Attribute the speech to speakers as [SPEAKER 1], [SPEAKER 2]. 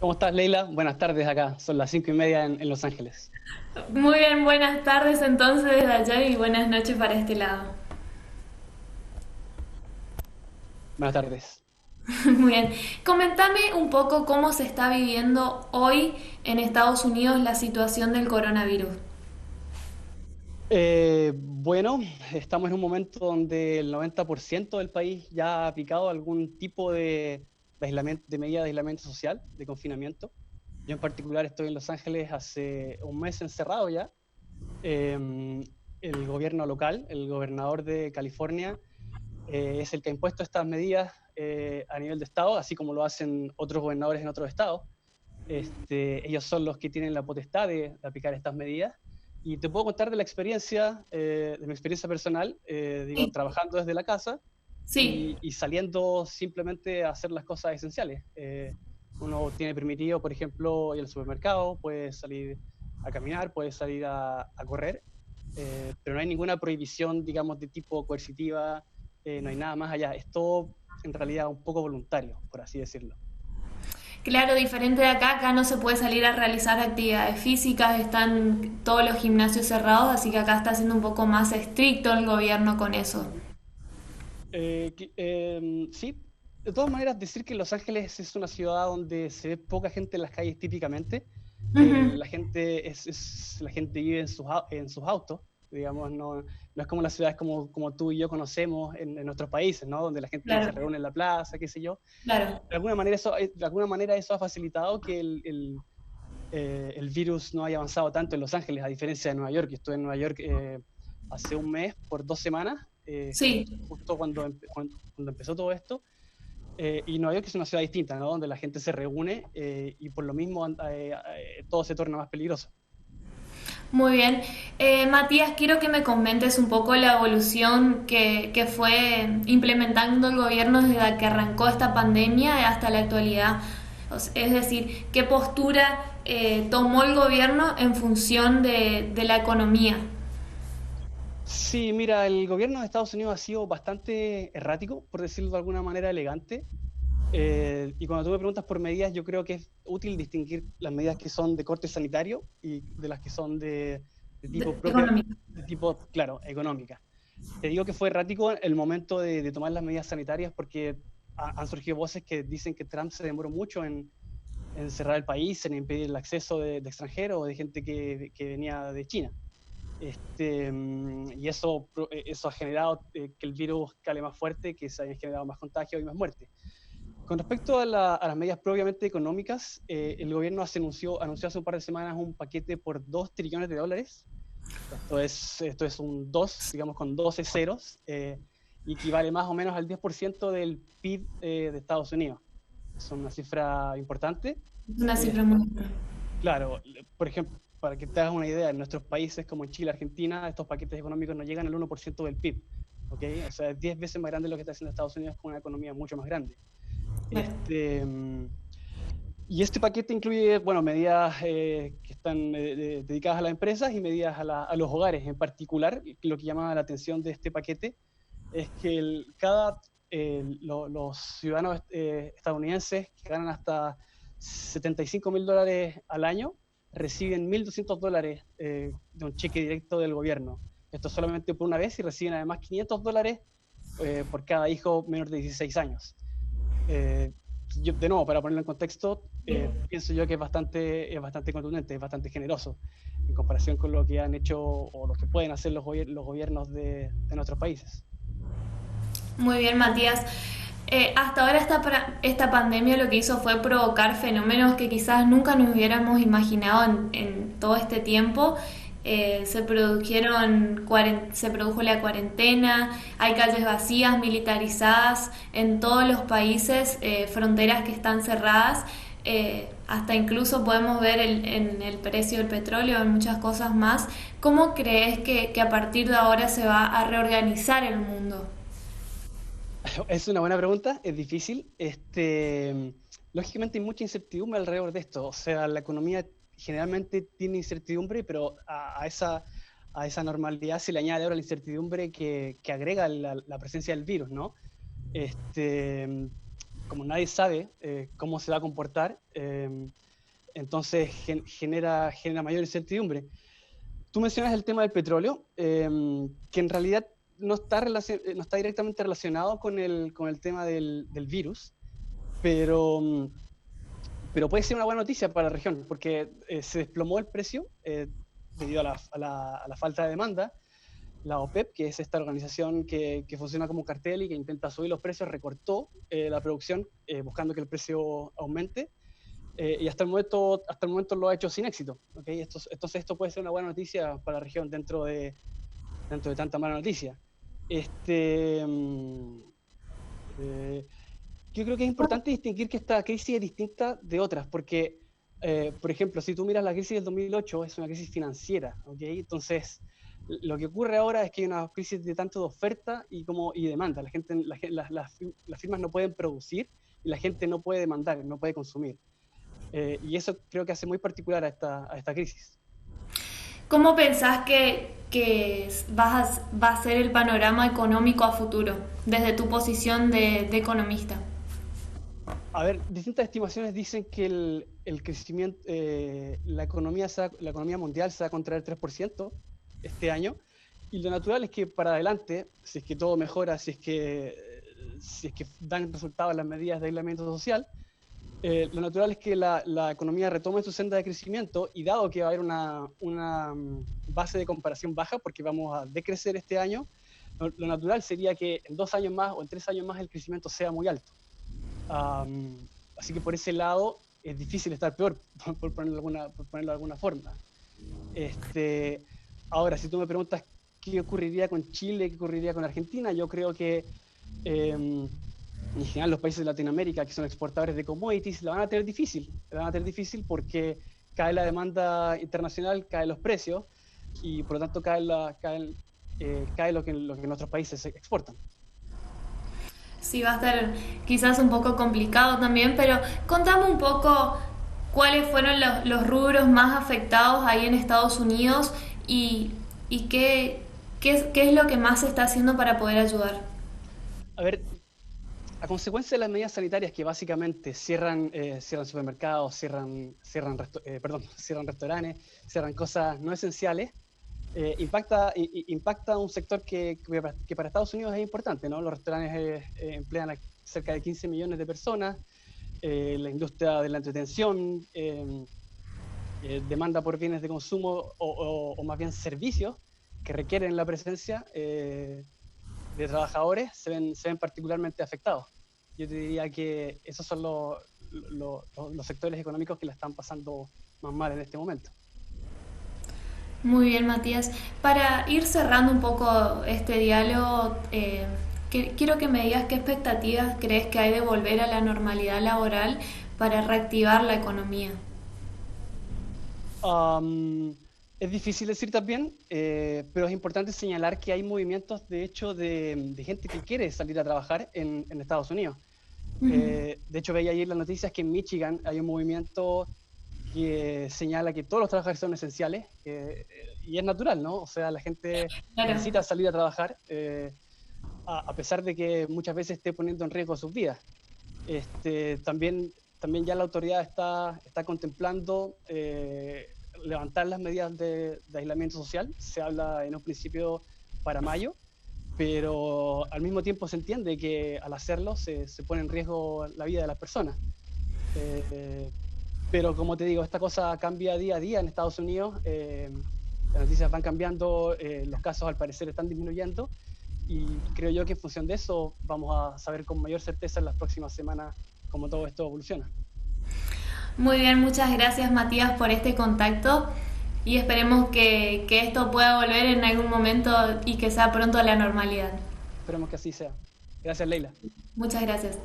[SPEAKER 1] ¿Cómo estás, Leila? Buenas tardes acá. Son las 5:30 en Los Ángeles.
[SPEAKER 2] Muy bien, buenas tardes entonces desde allá y buenas noches para este lado.
[SPEAKER 1] Buenas tardes.
[SPEAKER 2] Muy bien, comentame un poco cómo se está viviendo hoy en Estados Unidos la situación del coronavirus.
[SPEAKER 1] Bueno, estamos en un momento donde el 90% del país ya ha aplicado algún tipo de aislamiento, de medida de aislamiento social, de confinamiento. Yo en particular estoy en Los Ángeles hace un mes encerrado ya. Eh, el gobierno local, el gobernador de California, es el que ha impuesto estas medidas a nivel de estado, así como lo hacen otros gobernadores en otros estados. Ellos son los que tienen la potestad de aplicar estas medidas. Y te puedo contar de la experiencia, de mi experiencia personal, digo,
[SPEAKER 2] Sí,
[SPEAKER 1] trabajando desde la casa
[SPEAKER 2] sí,
[SPEAKER 1] y saliendo simplemente a hacer las cosas esenciales. Uno tiene permitido, por ejemplo, ir al supermercado, puede salir a caminar, puede salir a correr, pero no hay ninguna prohibición, digamos, de tipo coercitiva, no hay nada más allá. Es todo en realidad un poco voluntario, por así decirlo.
[SPEAKER 2] claro, diferente de acá, acá no se puede salir a realizar actividades físicas, están todos los gimnasios cerrados, así que acá está siendo un poco más estricto el gobierno con eso.
[SPEAKER 1] Sí, de todas maneras, decir que Los Ángeles es una ciudad donde se ve poca gente en las calles típicamente,
[SPEAKER 2] Ujú.
[SPEAKER 1] la gente vive en sus autos, digamos, no es como las ciudades como tú y yo conocemos en nuestros países, ¿no? Donde la gente se
[SPEAKER 2] Claro,
[SPEAKER 1] reúne en la plaza, qué sé yo.
[SPEAKER 2] claro.
[SPEAKER 1] De alguna manera eso ha facilitado que el virus no haya avanzado tanto en Los Ángeles, a diferencia de Nueva York. Yo estuve en Nueva York hace un mes por 2 semanas,
[SPEAKER 2] Sí.
[SPEAKER 1] justo cuando empezó todo esto. Y Nueva York es una ciudad distinta, ¿no? Donde la gente se reúne y por lo mismo todo se torna más peligroso.
[SPEAKER 2] Muy bien. Matías, quiero que me comentes un poco la evolución que fue implementando el gobierno desde que arrancó esta pandemia hasta la actualidad. Es decir, qué postura tomó el gobierno en función de la economía.
[SPEAKER 1] Sí, mira, el gobierno de Estados Unidos ha sido bastante errático, por decirlo de alguna manera elegante. Y cuando tú me preguntas por medidas, yo creo que es útil distinguir las medidas que son de corte sanitario y de las que son de tipo propia,
[SPEAKER 2] Económica.
[SPEAKER 1] de tipo, claro, económica. Te digo que fue errático el momento de tomar las medidas sanitarias porque han surgido voces que dicen que Trump se demoró mucho en cerrar el país, en impedir el acceso de extranjeros o de gente que venía de China. Y eso ha generado que el virus cale más fuerte, que se hayan generado más contagios y más muertes. Con respecto a las medidas propiamente económicas, el gobierno anunció hace un par de semanas un paquete por $2 trillones. Esto es un 2, digamos, con 12 ceros, y equivale más o menos al 10% del PIB de Estados Unidos. Es una cifra importante.
[SPEAKER 2] Es una
[SPEAKER 1] Eh,
[SPEAKER 2] cifra muy alta.
[SPEAKER 1] claro, por ejemplo, para que te hagas una idea, en nuestros países como en Chile, Argentina, estos paquetes económicos no llegan al 1% del PIB. ¿Ok? O sea, es 10 veces más grande lo que está haciendo Estados Unidos con una economía mucho más grande.
[SPEAKER 2] Claro.
[SPEAKER 1] Este, mm, y este paquete incluye, bueno, medidas que están dedicadas a las empresas y medidas a los hogares. En particular, lo que llama la atención de este paquete es que los ciudadanos estadounidenses que ganan hasta $75.000 al año reciben $1.200 de un cheque directo del gobierno. Esto solamente por una vez y reciben además $500 por cada hijo menor de 16 años. Eh, de nuevo, para ponerlo en contexto, pienso yo que es bastante contundente, es bastante generoso en comparación con lo que han hecho o lo que pueden hacer los gobiernos de nuestros países.
[SPEAKER 2] Muy bien, Matías. Hasta ahora esta pandemia lo que hizo fue provocar fenómenos que quizás nunca nos hubiéramos imaginado en todo este tiempo. Se produjo la cuarentena, hay calles vacías, militarizadas en todos los países, fronteras que están cerradas. Hasta incluso podemos ver en el precio del petróleo, en muchas cosas más. ¿Cómo crees que a partir de ahora se va a reorganizar el mundo?
[SPEAKER 1] Es una buena pregunta, es difícil. Lógicamente hay mucha incertidumbre alrededor de esto. O sea, la economía generalmente tiene incertidumbre, pero a esa normalidad se le añade ahora la incertidumbre que agrega la presencia del virus, ¿no? Este, como nadie sabe cómo se va a comportar, entonces genera mayor incertidumbre. Tú mencionas el tema del petróleo, que en realidad no está directamente relacionado con el tema del virus, pero, pero puede ser una buena noticia para la región, porque se desplomó el precio debido a la falta de demanda. La OPEP, que es esta organización que funciona como un cartel y que intenta subir los precios, recortó la producción buscando que el precio aumente. Y hasta el momento lo ha hecho sin éxito. ¿Okay? Entonces esto puede ser una buena noticia para la región dentro de tanta mala noticia. Este, yo creo que es importante distinguir que esta crisis es distinta de otras, porque, por ejemplo, si tú miras la crisis del 2008, es una crisis financiera. ¿Okay? Entonces, lo que ocurre ahora es que hay una crisis de tanto de oferta y demanda. Las firmas no pueden producir y la gente no puede demandar, no puede consumir. Y eso creo que hace muy particular a esta crisis.
[SPEAKER 2] ¿Cómo pensás que va a ser el panorama económico a futuro, desde tu posición de economista?
[SPEAKER 1] A ver, distintas estimaciones dicen que el crecimiento, la economía mundial se va a contraer 3% este año, y lo natural es que para adelante, si es que todo mejora, si es que dan resultados las medidas de aislamiento social, lo natural es que la economía retome su senda de crecimiento, y dado que va a haber una base de comparación baja, porque vamos a decrecer este año, lo natural sería que en 2 años más o en 3 años más el crecimiento sea muy alto. Así que por ese lado es difícil estar peor, por ponerlo de alguna forma. Ahora, si tú me preguntas qué ocurriría con Chile, qué ocurriría con Argentina, yo creo que en general los países de Latinoamérica que son exportadores de commodities la van a tener difícil porque cae la demanda internacional, caen los precios y por lo tanto cae lo que nuestros países exportan.
[SPEAKER 2] Sí, va a estar quizás un poco complicado también, pero contame un poco cuáles fueron los rubros más afectados ahí en Estados Unidos y qué es lo que más se está haciendo para poder ayudar.
[SPEAKER 1] A ver, a consecuencia de las medidas sanitarias que básicamente cierran supermercados, cierran restaurantes, cierran cosas no esenciales, impacta un sector que para Estados Unidos es importante, ¿no? Los restaurantes emplean a cerca de 15 millones de personas, la industria de la entretención demanda por bienes de consumo o más bien servicios que requieren la presencia de trabajadores se ven particularmente afectados. Yo te diría que esos son los sectores económicos que la están pasando más mal en este momento.
[SPEAKER 2] Muy bien, Matías. Para ir cerrando un poco este diálogo, quiero que me digas qué expectativas crees que hay de volver a la normalidad laboral para reactivar la economía.
[SPEAKER 1] Es difícil decir también, pero es importante señalar que hay movimientos, de hecho, de gente que quiere salir a trabajar en Estados Unidos. De hecho, veía ayer las noticias que en Michigan hay un movimiento que señala que todos los trabajadores son esenciales, y es natural, ¿no? O sea, la gente
[SPEAKER 2] Claro.
[SPEAKER 1] necesita salir a trabajar, a pesar de que muchas veces esté poniendo en riesgo sus vidas. También ya la autoridad está contemplando levantar las medidas de aislamiento social. Se habla en un principio para mayo, pero al mismo tiempo se entiende que al hacerlo se pone en riesgo la vida de las personas. Pero como te digo, esta cosa cambia día a día en Estados Unidos, las noticias van cambiando, los casos al parecer están disminuyendo, y creo yo que en función de eso vamos a saber con mayor certeza en las próximas semanas cómo todo esto evoluciona.
[SPEAKER 2] Muy bien, muchas gracias, Matías, por este contacto y esperemos que esto pueda volver en algún momento y que sea pronto a la normalidad.
[SPEAKER 1] Esperemos que así sea. Gracias, Leila.
[SPEAKER 2] Muchas gracias.